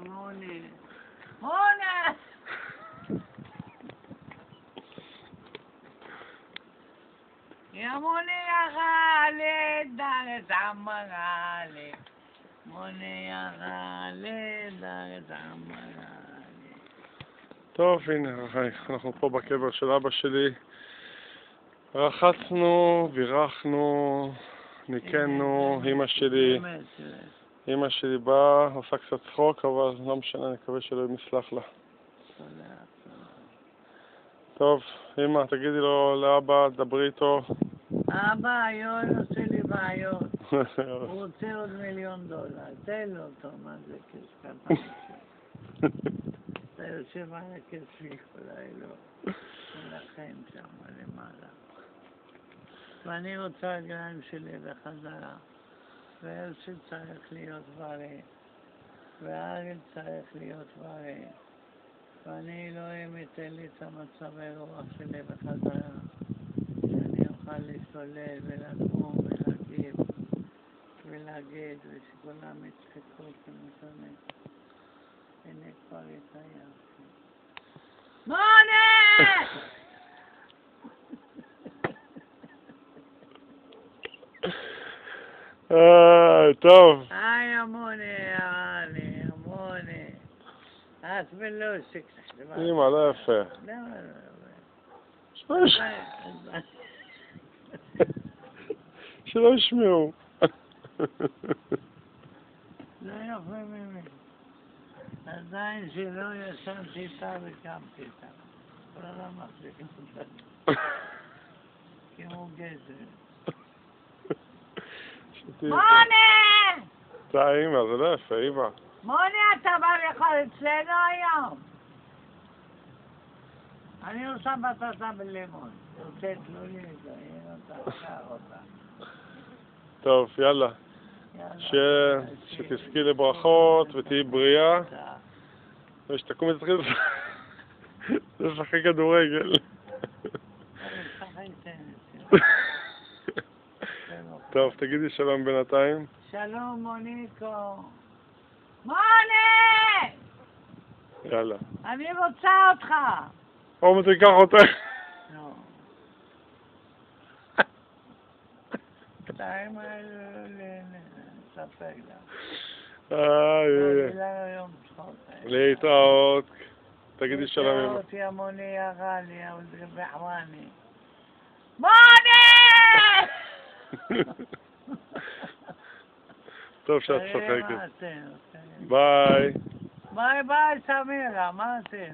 מונה. מונה! יא מונה יחלה דארץ עמרלה. מונה יחלה דארץ עמרלה. טוב, הנה, אנחנו פה בקבר של אבא שלי. רחצנו, בירכנו, ניקנו, אמא שלי באה, עושה קצת צחוק, אבל לא משנה, נקווה שלא יסלח לה. טוב, אמא, תגידי לו לאבא, דברי איתו. אבא, היום עושה לי בעיות. הוא רוצה עוד $1,000,000. תן לו אותו, מה זה כסף קטן. אתה יושב על הכסף, אולי לא. ולכן שם למעלה. ואני רוצה הגריים שלי בחזרה. והרצל צריך להיות בריא. והארץ צריך להיות בריא. ואני אלוהים ייתן לי את המצבי רוח שלי בחזרה. שאני אוכל להשתולל ולקום ולהגיב ולהגיד ושכולם יצחקו כמתאמן. הנה כבר התעייפתי. מונה! טוב. המונה, המונה. את ולא שכח. אמא, לא יפה. שלא ישמעו. לא יפה ממני. עדיין שלא ישנתי איתה וקמתי איתה. אבל לא מחזיק אותה. כמו גזר. מונה! אתה אמא, זה לא יפה, אמא. מונה, אתה בא לאכול אצלנו היום? אני עושה בטטה בלימון. רוצה תלולי, תעיר אותה, שר אותה. טוב, יאללה. שתזכי לברכות ותהיי בריאה. ושתקום ותתחיל לשחק כדורגל. טוב, תגידי שלום בינתיים. שלום מוניקו. מונה! יאללה. אני רוצה אותך. או תיקח אותך. לא. שתיים לספק לה. להתראות. תגידי שלום. להתראות יא מוני יא גאלי יא ולד בחואני. מונה! טוב שאת צוחקת. ביי. ביי ביי סמירה, מה עשינו?